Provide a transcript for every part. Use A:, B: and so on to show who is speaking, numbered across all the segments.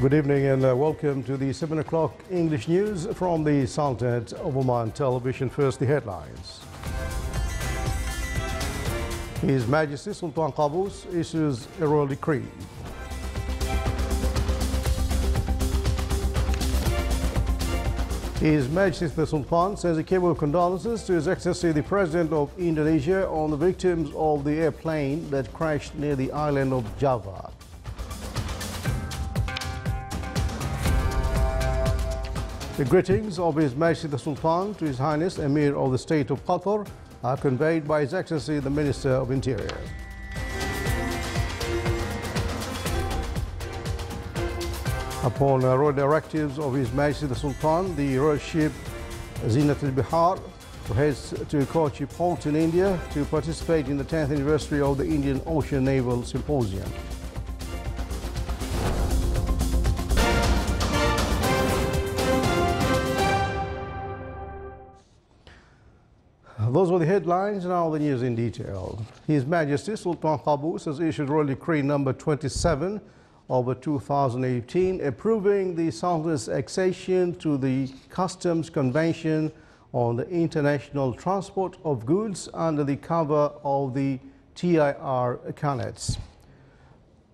A: Good evening and welcome to the 7 o'clock English news from the Sultanate of Oman television. First, the headlines. His Majesty Sultan Qaboos issues a royal decree. His Majesty the Sultan sends a cable of condolences to His Excellency the President of Indonesia on the victims of the airplane that crashed near the island of Java. The greetings of His Majesty the Sultan to His Highness Emir of the State of Qatar are conveyed by His Excellency the Minister of Interior. Upon royal directives of His Majesty the Sultan, the royal ship Zinat al-Bihar heads to Kochi Port in India to participate in the 10th anniversary of the Indian Ocean Naval Symposium. Those were the headlines, now the news in detail. His Majesty Sultan Qaboos has issued Royal Decree number 27 of 2018 approving the Sultan's accession to the Customs Convention on the International Transport of Goods under the cover of the TIR Canets.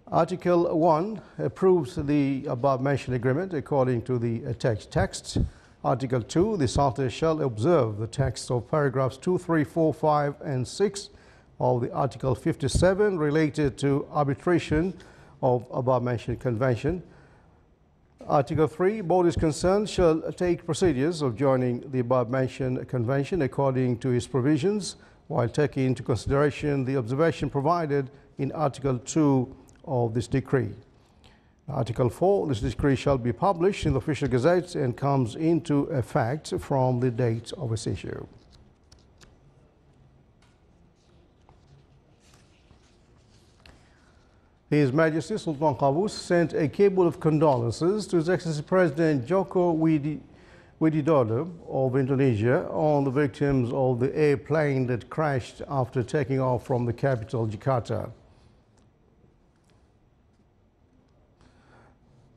A: Article 1 approves the above-mentioned agreement according to the text. Article 2, the Sultan shall observe the text of paragraphs 2, 3, 4, 5 and 6 of the Article 57 related to arbitration of above-mentioned convention. Article 3, board is concerned shall take procedures of joining the above-mentioned convention according to its provisions while taking into consideration the observation provided in Article 2 of this decree. Article 4, this decree shall be published in the official gazette and comes into effect from the date of its issue. His Majesty Sultan Qaboos sent a cable of condolences to His Excellency President Joko Widodo of Indonesia on the victims of the airplane that crashed after taking off from the capital, Jakarta.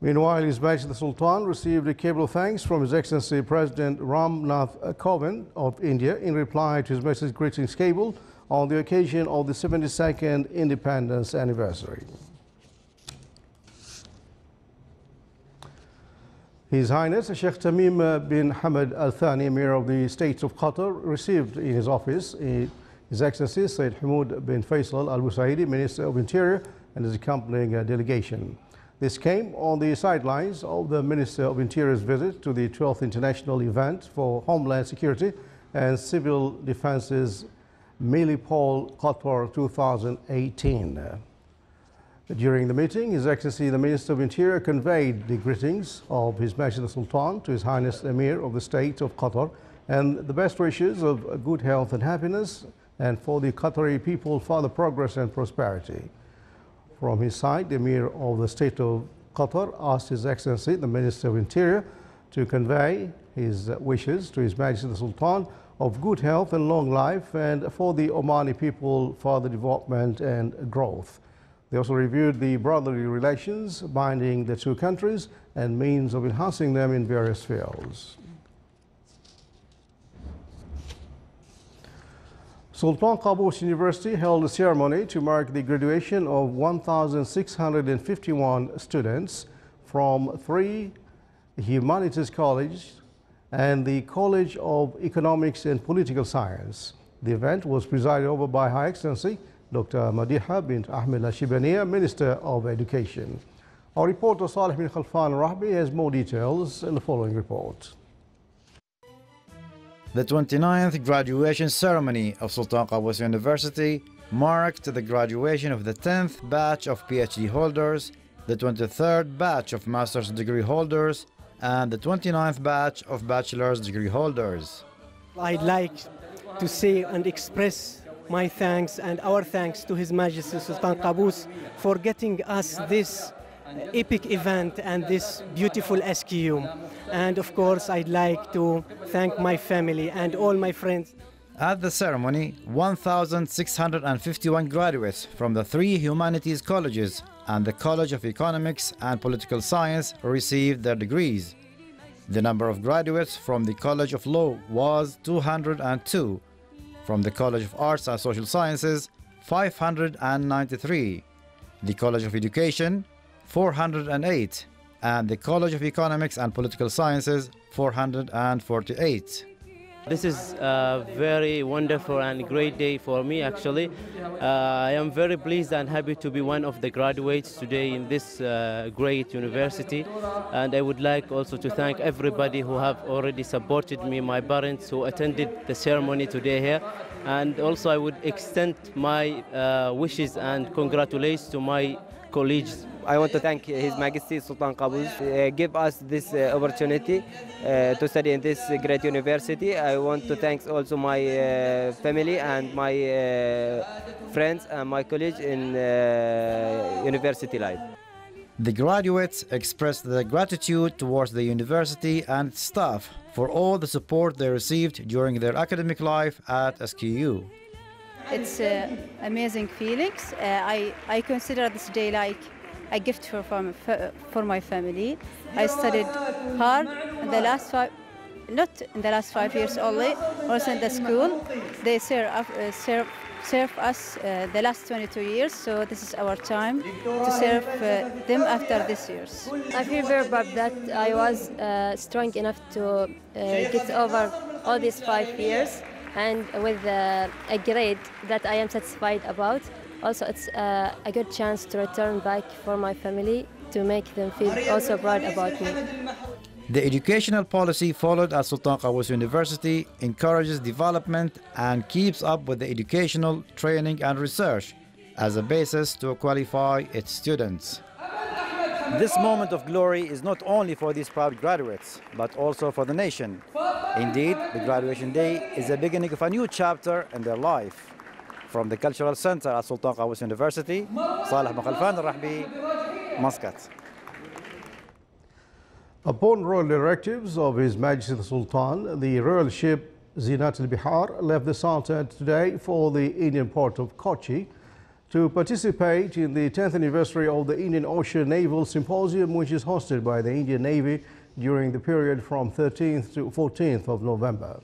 A: Meanwhile, His Majesty the Sultan received a cable of thanks from His Excellency President Ram Nath Kovind of India in reply to His Majesty's greetings cable on the occasion of the 72nd Independence Anniversary. His Highness Sheikh Tamim bin Hamad Al Thani, Emir of the State of Qatar, received in his office His Excellency Sayyid Hamoud bin Faisal Al Busaidi, Minister of Interior, and his accompanying delegation. This came on the sidelines of the Minister of Interior's visit to the 12th International Event for Homeland Security and Civil Defense's Milipol Qatar 2018. During the meeting, His Excellency the Minister of Interior conveyed the greetings of His Majesty the Sultan to His Highness Emir of the State of Qatar and the best wishes of good health and happiness and for the Qatari people further progress and prosperity. From his side, the Emir of the State of Qatar asked His Excellency, the Minister of Interior, to convey his wishes to His Majesty the Sultan of good health and long life and for the Omani people further development and growth. They also reviewed the brotherly relations binding the two countries and means of enhancing them in various fields. Sultan Qaboos University held a ceremony to mark the graduation of 1,651 students from 3 humanities colleges and the College of Economics and Political Science. The event was presided over by Her Excellency Dr. Madiha bint Ahmed Al-Shibaniya, Minister of Education. Our reporter Salih bin Khalfan Rahbi has more details in the following report.
B: The 29th graduation ceremony of Sultan Qaboos University marked the graduation of the 10th batch of PhD holders, the 23rd batch of master's degree holders, and the 29th batch of bachelor's degree holders.
C: I'd like to say and express my thanks and our thanks to His Majesty Sultan Qaboos for getting us this epic event and this beautiful SQU. And of course, I'd like to thank my family and all my friends.
B: At the ceremony, 1,651 graduates from the 3 humanities colleges and the College of Economics and Political Science received their degrees. The number of graduates from the College of Law was 202, from the College of Arts and Social Sciences, 593, the College of Education, 408, and the College of Economics and Political Sciences, 448.
D: This is a very wonderful and great day for me, actually. I am very pleased and happy to be one of the graduates today in this great university. And I would like also to thank everybody who have already supported me, my parents who attended the ceremony today here. And also I would extend my wishes and congratulations to my colleagues.
E: I want to thank His Majesty Sultan Qaboos give us this opportunity to study in this great university. I want to thank also my family and my friends and my colleagues in university life.
B: The graduates expressed their gratitude towards the university and its staff for all the support they received during their academic life at SQU.
F: It's amazing feelings. I consider this day like a gift for my family. I studied hard in the last not in the last 5 years only, also in the school. They serve us the last 22 years, so this is our time to serve them after these years.
G: I feel very proud that I was strong enough to get over all these 5 years and with a grade that I am satisfied about. Also, it's a good chance to return back for my family to make them feel also proud about me.
B: The educational policy followed at Sultan Qaboos University encourages development and keeps up with the educational, training and research as a basis to qualify its students. This moment of glory is not only for these proud graduates, but also for the nation. Indeed, the graduation day is the beginning of a new chapter in their life. From the Cultural Center at Sultan Qaboos University, Saleh Makhalfan Al-Rahbi, Muscat.
A: Upon royal directives of His Majesty the Sultan, the royal ship Zinat al-Bihar left the Sultanate today for the Indian port of Kochi to participate in the 10th anniversary of the Indian Ocean Naval Symposium, which is hosted by the Indian Navy during the period from 13th to 14th of November.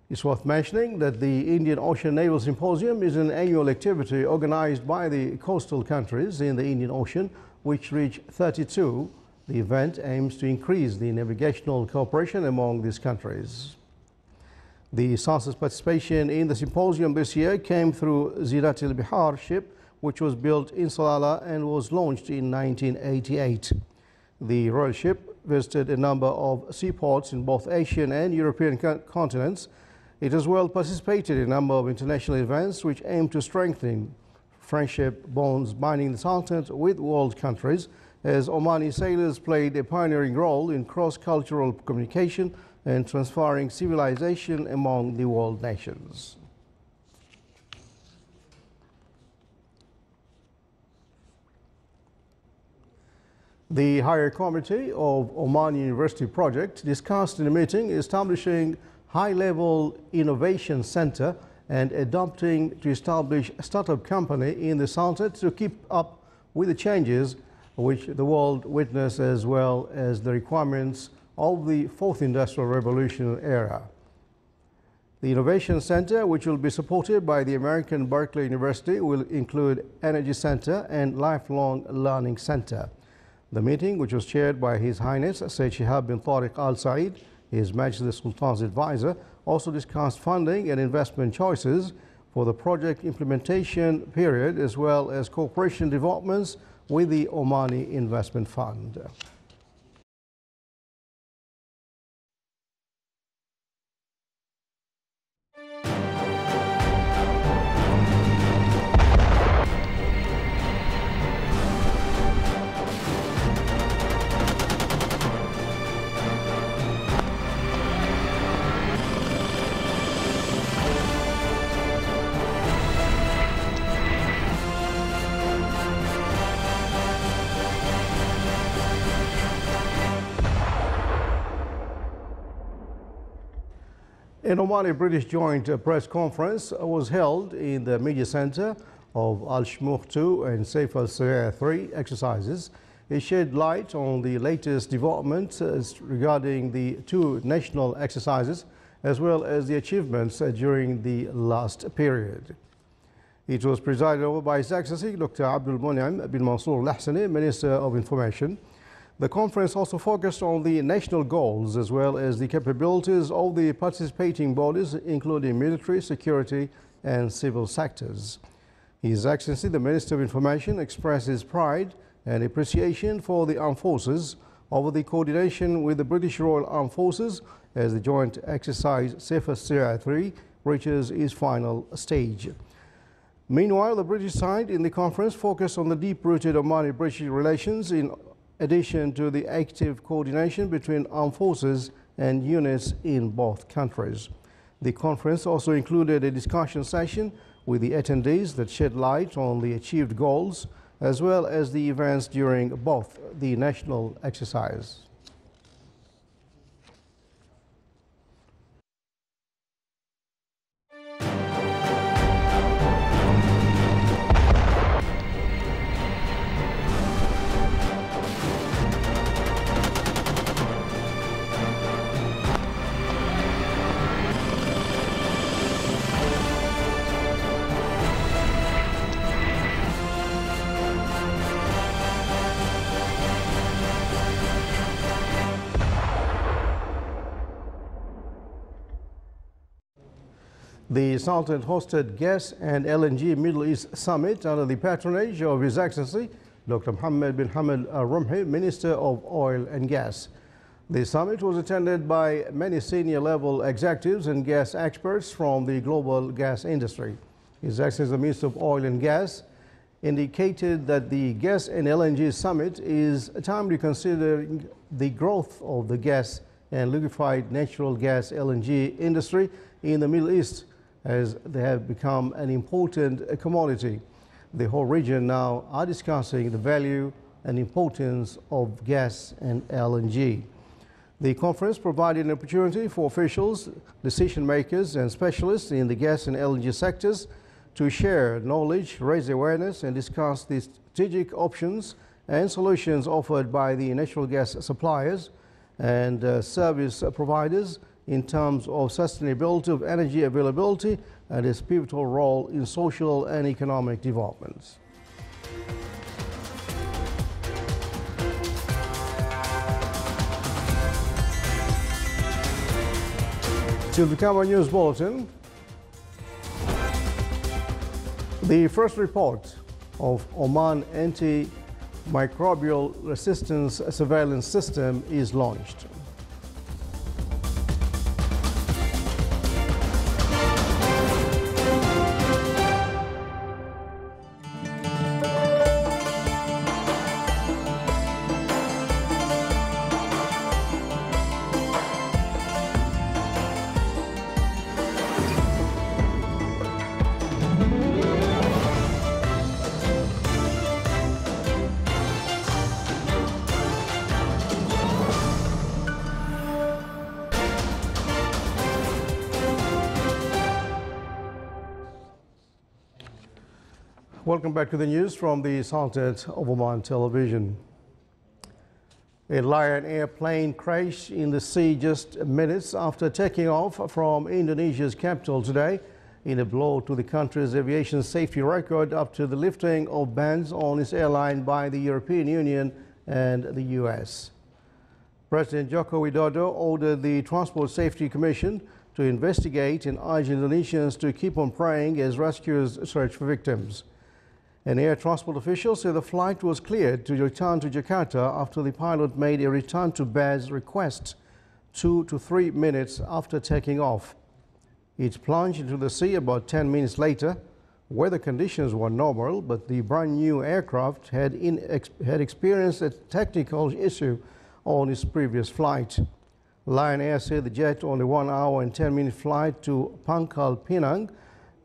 A: It's worth mentioning that the Indian Ocean Naval Symposium is an annual activity organized by the coastal countries in the Indian Ocean, which reach 32. The event aims to increase the navigational cooperation among these countries. The Sultan's participation in the symposium this year came through Zinat al-Bihar ship, which was built in Salalah and was launched in 1988. The royal ship visited a number of seaports in both Asian and European continents. It as well participated in a number of international events which aim to strengthen friendship bonds binding the Sultanate with world countries, as Omani sailors played a pioneering role in cross-cultural communication and transferring civilization among the world nations. The Higher Committee of Oman University Project discussed in a meeting establishing high-level innovation center and adopting to establish a startup company in the Sultanate to keep up with the changes which the world witnessed, as well as the requirements of the fourth industrial revolution era. The Innovation Center, which will be supported by the American Berkeley University, will include Energy Center and Lifelong Learning Center. The meeting, which was chaired by His Highness Sayyid Shihab bin Tariq Al Said, His Majesty the Sultan's advisor, also discussed funding and investment choices for the project implementation period, as well as cooperation developments with the Omani Investment Fund. An Omani-British joint press conference was held in the media center of Al-Shmukh 2 and Saif al-Siraya 3 exercises. It shed light on the latest developments regarding the two national exercises, as well as the achievements during the last period. It was presided over by His Excellency Dr. Abdul Mun'im bin Mansour Al-Ahsani, Minister of Information. The conference also focused on the national goals as well as the capabilities of the participating bodies, including military, security and civil sectors. His Excellency the Minister of Information expressed his pride and appreciation for the armed forces over the coordination with the British Royal Armed Forces as the joint exercise Saif al-Siraya 3 reaches its final stage. Meanwhile, the British side in the conference focused on the deep-rooted Omani-British relations in addition to the active coordination between armed forces and units in both countries. The conference also included a discussion session with the attendees that shed light on the achieved goals as well as the events during both the national exercise. The Sultan hosted Gas and LNG Middle East Summit under the patronage of His Excellency Dr. Mohammed bin Hamad Al-Rumhi, Minister of Oil and Gas. The summit was attended by many senior level executives and gas experts from the global gas industry. His Excellency the Minister of Oil and Gas indicated that the Gas and LNG Summit is timely considering the growth of the gas and liquefied natural gas LNG industry in the Middle East, as they have become an important commodity. The whole region now are discussing the value and importance of gas and LNG. The conference provided an opportunity for officials, decision makers and specialists in the gas and LNG sectors to share knowledge, raise awareness and discuss the strategic options and solutions offered by the natural gas suppliers and service providers in terms of sustainability of energy availability and its pivotal role in social and economic developments. To become a news bulletin, the first report of Oman antimicrobial resistance surveillance system is launched. Welcome back to the news from the Sultanate of Oman television. A Lion Air plane crashed in the sea just minutes after taking off from Indonesia's capital today in a blow to the country's aviation safety record up to the lifting of bans on its airline by the European Union and the US. President Joko Widodo ordered the Transport Safety Commission to investigate and urge Indonesians to keep on praying as rescuers search for victims. An air transport official said the flight was cleared to return to Jakarta after the pilot made a return to base request 2 to 3 minutes after taking off. It plunged into the sea about 10 minutes later. Weather conditions were normal, but the brand new aircraft had experienced a technical issue on its previous flight. Lion Air said the jet on a 1 hour and 10-minute flight to Pangkal Pinang,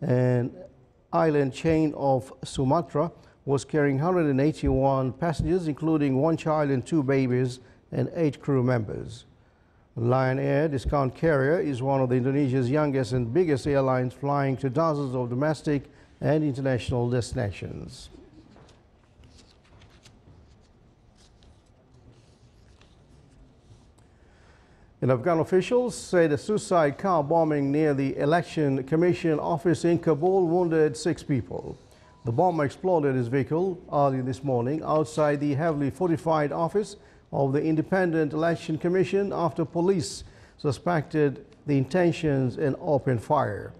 A: an island chain of Sumatra, was carrying 181 passengers, including 1 child and 2 babies and 8 crew members. Lion Air discount carrier is one of Indonesia's youngest and biggest airlines, flying to dozens of domestic and international destinations. And Afghan officials say a suicide car bombing near the Election Commission office in Kabul wounded 6 people. The bomb exploded his vehicle early this morning outside the heavily fortified office of the Independent Election Commission after police suspected the intentions and opened fire.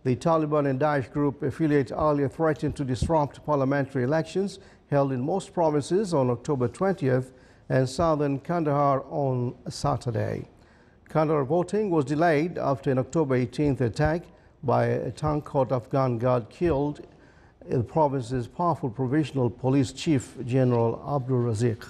A: The Taliban and Daesh group affiliate earlier threatened to disrupt parliamentary elections held in most provinces on October 20th and southern Kandahar on Saturday. Kandahar voting was delayed after an October 18th attack by a tank-caught Afghan guard killed the province's powerful provisional police chief, General Abdul Raziq.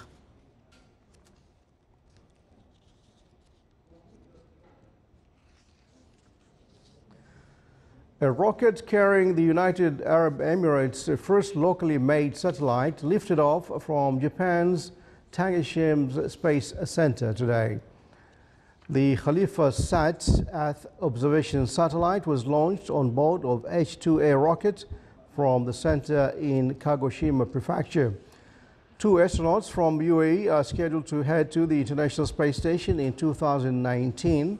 A: A rocket carrying the United Arab Emirates' first locally made satellite lifted off from Japan's Takeshima Space Center today. The Khalifa Sat Earth observation satellite was launched on board of H-2A rocket from the center in Kagoshima Prefecture. 2 astronauts from UAE are scheduled to head to the International Space Station in 2019,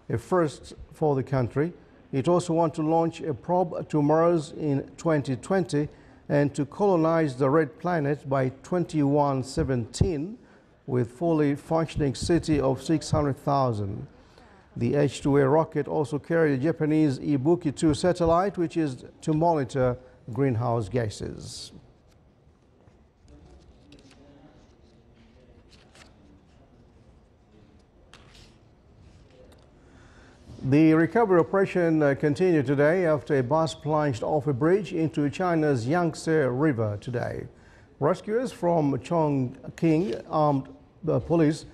A: a first for the country. It also wants to launch a probe to Mars in 2020 and to colonize the Red Planet by 2117 with fully functioning city of 600,000. The H-2A rocket also carried a Japanese Ibuki-2 satellite, which is to monitor greenhouse gases. The recovery operation continued today after a bus plunged off a bridge into China's Yangtze River today. Rescuers from Chongqing armed police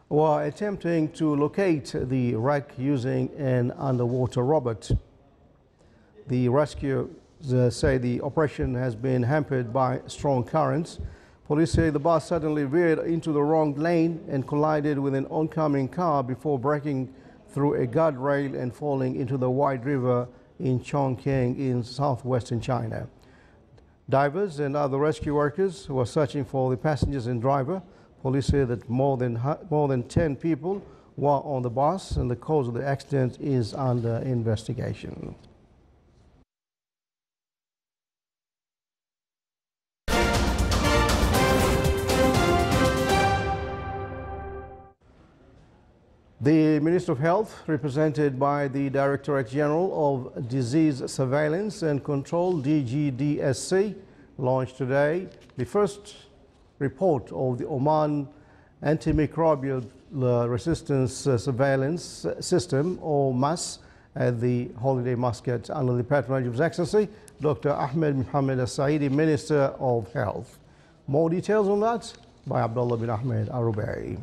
A: were attempting to locate the wreck using an underwater robot. The rescuers say the operation has been hampered by strong currents. Police say the bus suddenly veered into the wrong lane and collided with an oncoming car before breaking through a guardrail and falling into the wide river in Chongqing in southwestern China. Divers and other rescue workers were searching for the passengers and driver. Police say that more than 10 people were on the bus, and the cause of the accident is under investigation. The Minister of Health, represented by the Directorate General of Disease Surveillance and Control, DGDSC, launched today the first report of the Oman Antimicrobial Resistance Surveillance System, or MAS, at the Holiday Muscat under the patronage of His Excellency Dr. Ahmed Mohammed Al-Saidi, Minister of Health. More details on that by Abdullah bin Ahmed Arubai.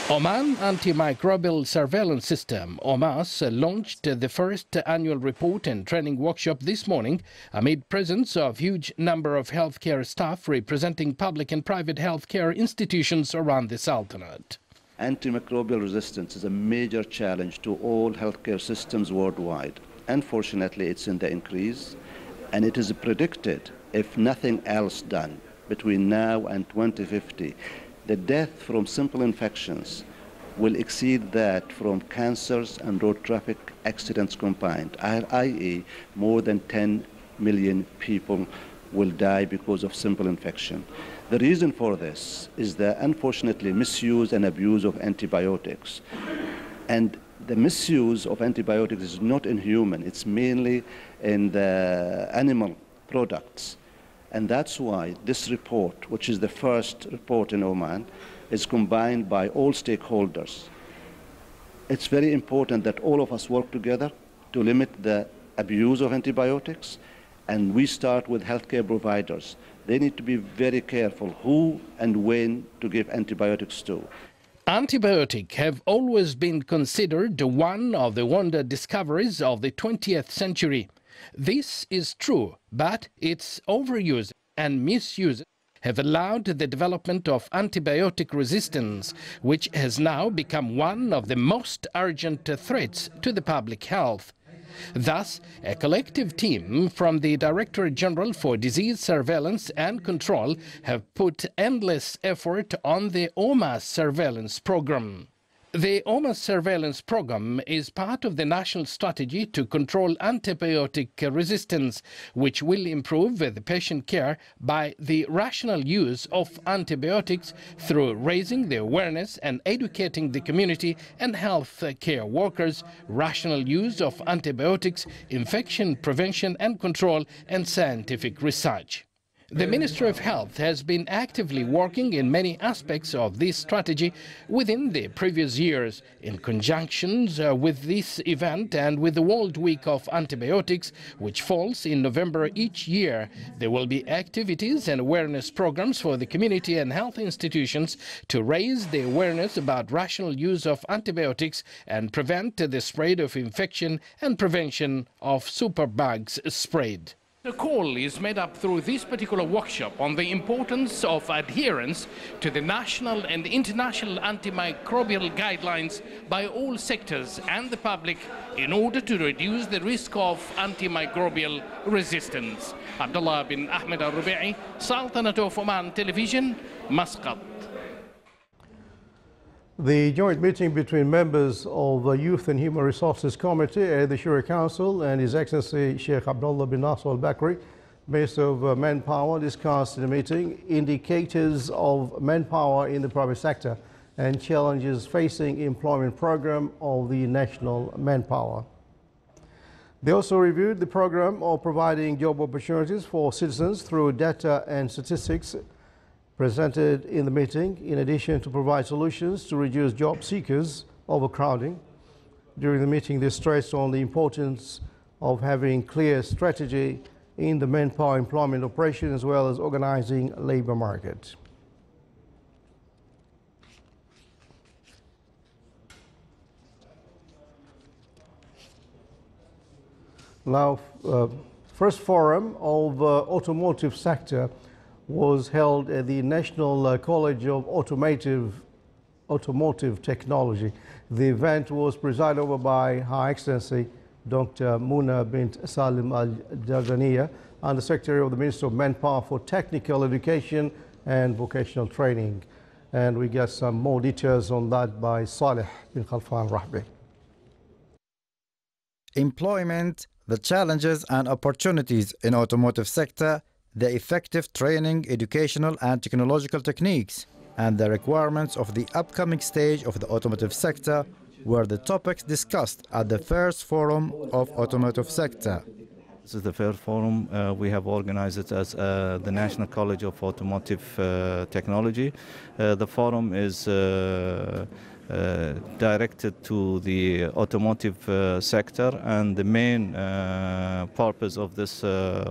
H: Oman Antimicrobial Surveillance System, OMAS, launched the first annual report and training workshop this morning amid presence of huge number of healthcare staff representing public and private healthcare institutions around the Sultanate.
I: Antimicrobial resistance is a major challenge to all healthcare systems worldwide. Unfortunately, it's in the increase, and it is predicted, if nothing else done, between now and 2050, the death from simple infections will exceed that from cancers and road traffic accidents combined, i.e. more than 10 million people will die because of simple infection. The reason for this is the unfortunately misuse and abuse of antibiotics. And the misuse of antibiotics is not in human, it's mainly in the animal products. And that's why this report, which is the first report in Oman, is combined by all stakeholders. It's very important that all of us work together to limit the abuse of antibiotics, and we start with healthcare providers. They need to be very careful who and when to give antibiotics to.
H: Antibiotics have always been considered one of the wonder discoveries of the 20th century. This is true, but its overuse and misuse have allowed the development of antibiotic resistance, which has now become one of the most urgent threats to the public health. Thus, a collective team from the Directorate General for Disease Surveillance and Control have put endless effort on the OMAS surveillance program. The OMAS surveillance program is part of the national strategy to control antibiotic resistance, which will improve the patient care by the rational use of antibiotics through raising the awareness and educating the community and health care workers, rational use of antibiotics, infection prevention and control, and scientific research. The Ministry of Health has been actively working in many aspects of this strategy within the previous years. In conjunction with this event and with the World Week of Antibiotics, which falls in November each year, there will be activities and awareness programs for the community and health institutions to raise the awareness about rational use of antibiotics and prevent the spread of infection and prevention of superbugs spread. The call is made up through this particular workshop on the importance of adherence to the national and international antimicrobial guidelines by all sectors and the public in order to reduce the risk of antimicrobial resistance. Abdullah bin Ahmed al-Rubi'i, Sultanate of Oman Television, Muscat.
A: The joint meeting between members of the Youth and Human Resources Committee at the Shura Council and His Excellency Sheikh Abdullah bin Nasser al-Bakri, Minister of Manpower, discussed in the meeting indicators of manpower in the private sector and challenges facing employment program of the national manpower. They also reviewed the program of providing job opportunities for citizens through data and statistics presented in the meeting, in addition to provide solutions to reduce job seekers overcrowding. During the meeting, they stressed on the importance of having clear strategy in the manpower employment operation as well as organizing labor market. Now, first forum of automotive sector was held at the National College of Automotive Technology. The event was presided over by Her Excellency Dr. Muna bint Salim Al-Jardaniya and the Secretary of the Ministry of Manpower for Technical Education and Vocational Training. And we get some more details on that by Saleh bin Khalfan Rahbi.
B: Employment, the challenges and opportunities in automotive sector, the effective training, educational and technological techniques, and the requirements of the upcoming stage of the automotive sector were the topics discussed at the first forum of automotive sector.
J: This is the first forum we have organized it as the National College of Automotive Technology. The forum is directed to the automotive sector, and the main purpose of this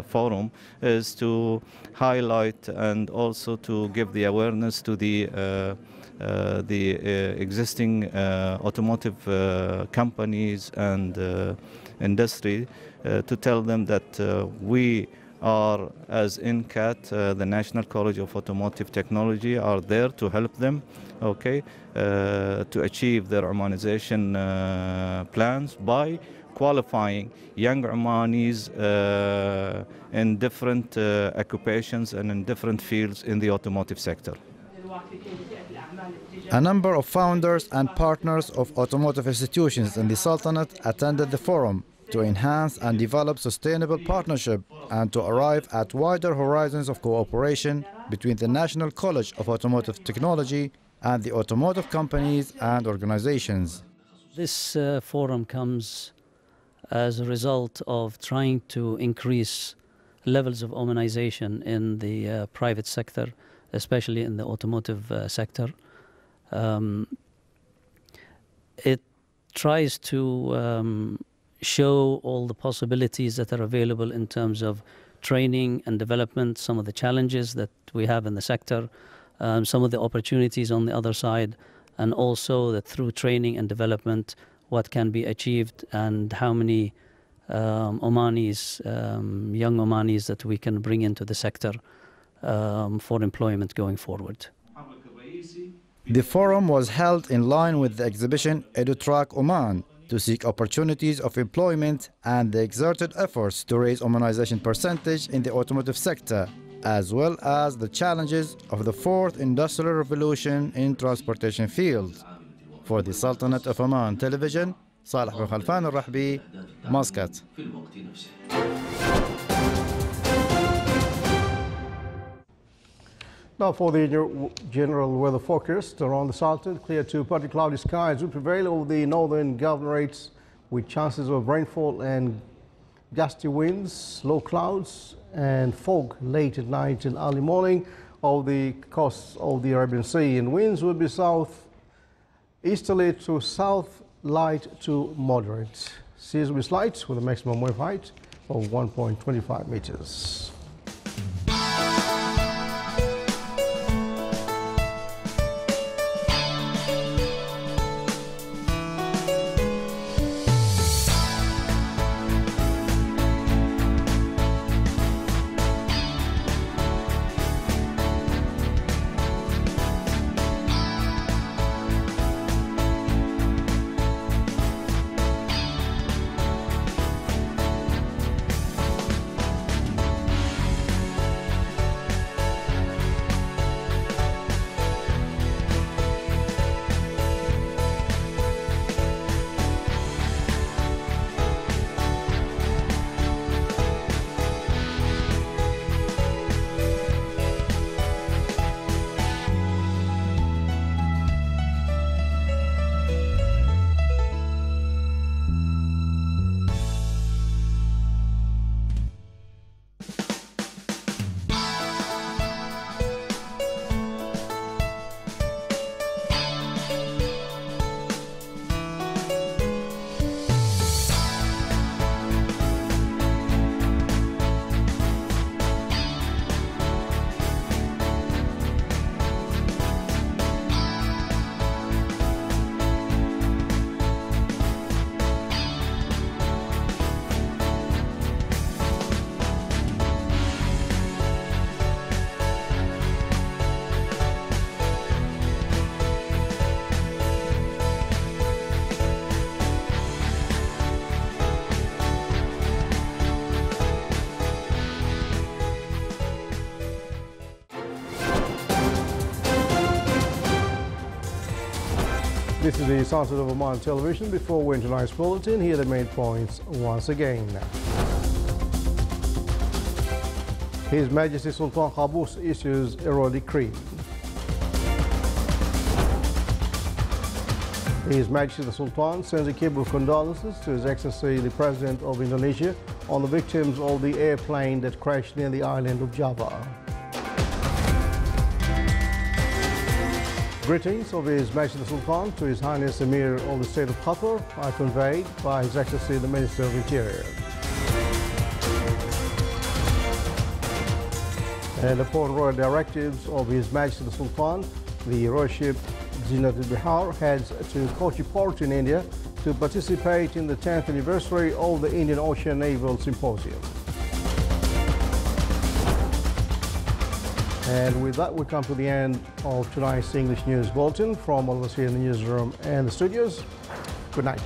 J: forum is to highlight and also to give the awareness to the existing automotive companies and industry to tell them that we are, as NCAT, the National College of Automotive Technology, are there to help them, okay, to achieve their Omanization plans by qualifying young Omanis in different occupations and in different fields in the automotive sector.
B: A number of founders and partners of automotive institutions in the Sultanate attended the forum to enhance and develop sustainable partnership and to arrive at wider horizons of cooperation between the National College of Automotive Technology and the automotive companies and organizations.
K: This forum comes as a result of trying to increase levels of Omanization in the private sector, especially in the automotive sector. It tries to show all the possibilities that are available in terms of training and development, some of the challenges that we have in the sector, some of the opportunities on the other side, and also that through training and development, what can be achieved and how many Omanis, young Omanis that we can bring into the sector for employment going forward.
B: The forum was held in line with the exhibition EduTrack Oman, to seek opportunities of employment and the exerted efforts to raise immunization percentage in the automotive sector, as well as the challenges of the fourth industrial revolution in transportation field. For the Sultanate of Oman Television, Salih bin Khalfan al-Rahbi, Muscat.
A: Now for the general weather forecast around the Sultanate, clear to partly cloudy skies will prevail over the northern governorates with chances of rainfall and gusty winds, low clouds and fog late at night and early morning of the coasts of the Arabian Sea, and winds will be south easterly to south light to moderate. Seas will be slight with a maximum wave height of 1.25 meters. This is the Sultanate of Oman Television. Before we enter tonight's bulletin, here are the main points once again. His Majesty Sultan Qaboos issues a royal decree. His Majesty the Sultan sends a cable of condolences to His Excellency the President of Indonesia on the victims of the airplane that crashed near the island of Java. Greetings of His Majesty the Sultan to His Highness Emir of the State of Qatar are conveyed by His Excellency the Minister of Interior. And upon royal directives of His Majesty the Sultan, the royal ship Zinat al-Bihar heads to Kochi Port in India to participate in the 10th anniversary of the Indian Ocean Naval Symposium. And with that, we come to the end of tonight's English News Bulletin. From all of us here in the newsroom and the studios, good night.